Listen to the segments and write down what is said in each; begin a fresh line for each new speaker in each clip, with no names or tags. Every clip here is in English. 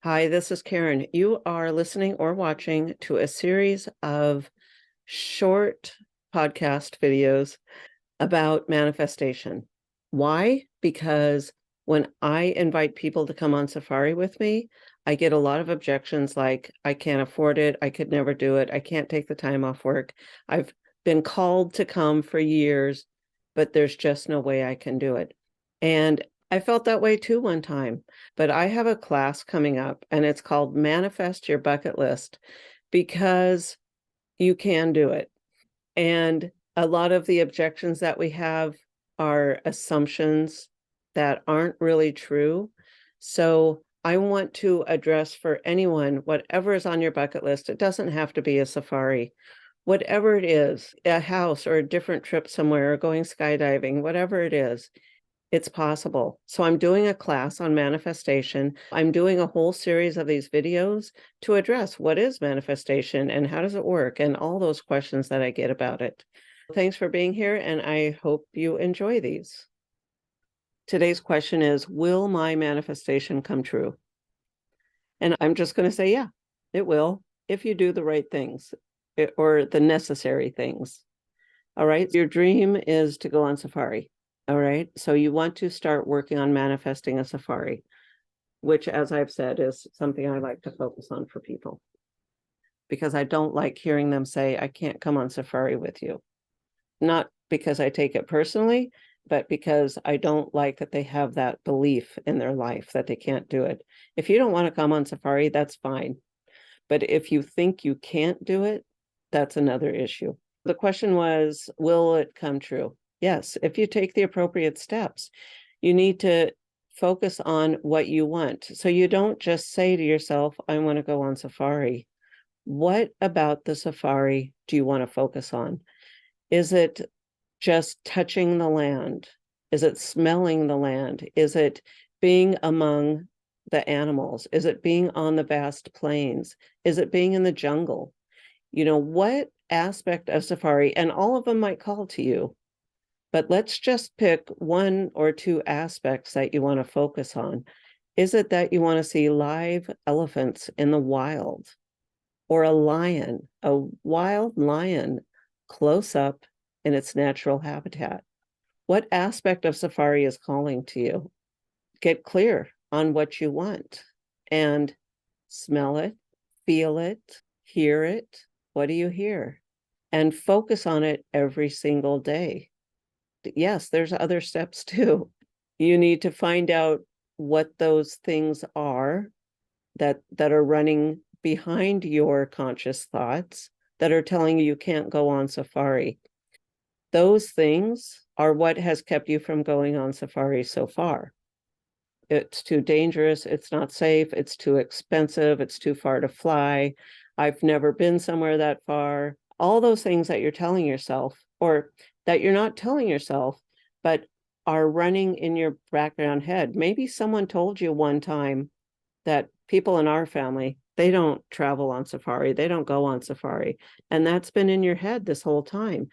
Hi, this is Karen. You are listening or watching to a series of short podcast videos about manifestation. Why? Because when I invite people to come on safari with me, I get a lot of objections like, I can't afford it. I could never do it. I can't take the time off work. I've been called to come for years, but there's just no way I can do it. And I felt that way too one time, but I have a class coming up and it's called Manifest Your Bucket List because you can do it. And a lot of the objections that we have are assumptions that aren't really true. So I want to address for anyone, whatever is on your bucket list, it doesn't have to be a safari. Whatever it is, a house or a different trip somewhere, or going skydiving, whatever it is, it's possible. So I'm doing a class on manifestation. I'm doing a whole series of these videos to address what is manifestation and how does it work and all those questions that I get about it. Thanks for being here, and I hope you enjoy these. Today's question is, will my manifestation come true? And I'm just going to say, yeah, it will, if you do the right things or the necessary things. All right. Your dream is to go on safari. All right. So you want to start working on manifesting a safari, which, as I've said, is something I like to focus on for people because I don't like hearing them say, I can't come on safari with you. Not because I take it personally, but because I don't like that they have that belief in their life that they can't do it. If you don't want to come on safari, that's fine. But if you think you can't do it, that's another issue. The question was, will it come true? Yes, if you take the appropriate steps. You need to focus on what you want. So you don't just say to yourself, I want to go on safari. What about the safari do you want to focus on? Is it just touching the land? Is it smelling the land? Is it being among the animals? Is it being on the vast plains? Is it being in the jungle? You know, what aspect of safari, and all of them might call to you, but let's just pick one or two aspects that you want to focus on. Is it that you want to see live elephants in the wild, or a lion, a wild lion close up in its natural habitat? What aspect of safari is calling to you? Get clear on what you want and smell it, feel it, hear it. What do you hear? And focus on it every single day. Yes, there's other steps too. You need to find out what those things are that are running behind your conscious thoughts that are telling you can't go on safari. Those things are what has kept you from going on safari so far. It's too dangerous, it's not safe, it's too expensive, it's too far to fly, I've never been somewhere that far. All those things that you're telling yourself, or that you're not telling yourself, but are running in your background head. Maybe someone told you one time that people in our family, they don't travel on safari, they don't go on safari, and that's been in your head this whole time.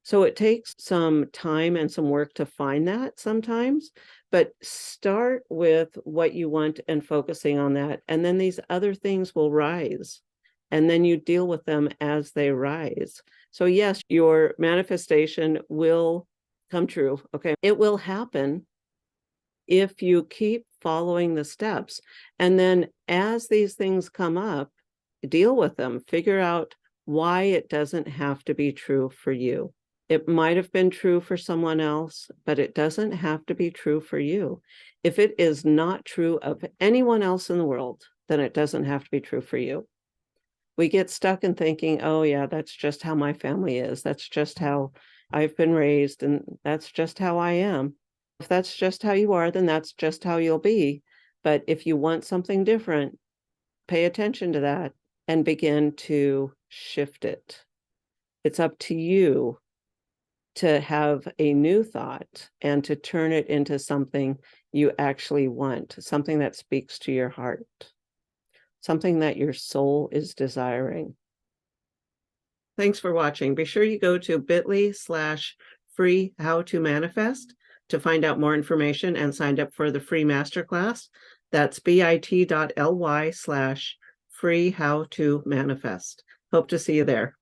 So it takes some time and some work to find that sometimes, but start with what you want and focusing on that. And then these other things will rise, and then you deal with them as they rise. So yes, your manifestation will come true. Okay. It will happen if you keep following the steps. And then as these things come up, deal with them, figure out why it doesn't have to be true for you. It might have been true for someone else, but it doesn't have to be true for you. If it is not true of anyone else in the world, then it doesn't have to be true for you. We get stuck in thinking, oh yeah, that's just how my family is. That's just how I've been raised, and that's just how I am. If that's just how you are, then that's just how you'll be. But if you want something different, pay attention to that and begin to shift it. It's up to you to have a new thought and to turn it into something you actually want, something that speaks to your heart, something that your soul is desiring. Thanks for watching. Be sure you go to bit.ly/free how to manifest to find out more information and sign up for the free masterclass. That's bit.ly/free how to manifest. Hope to see you there.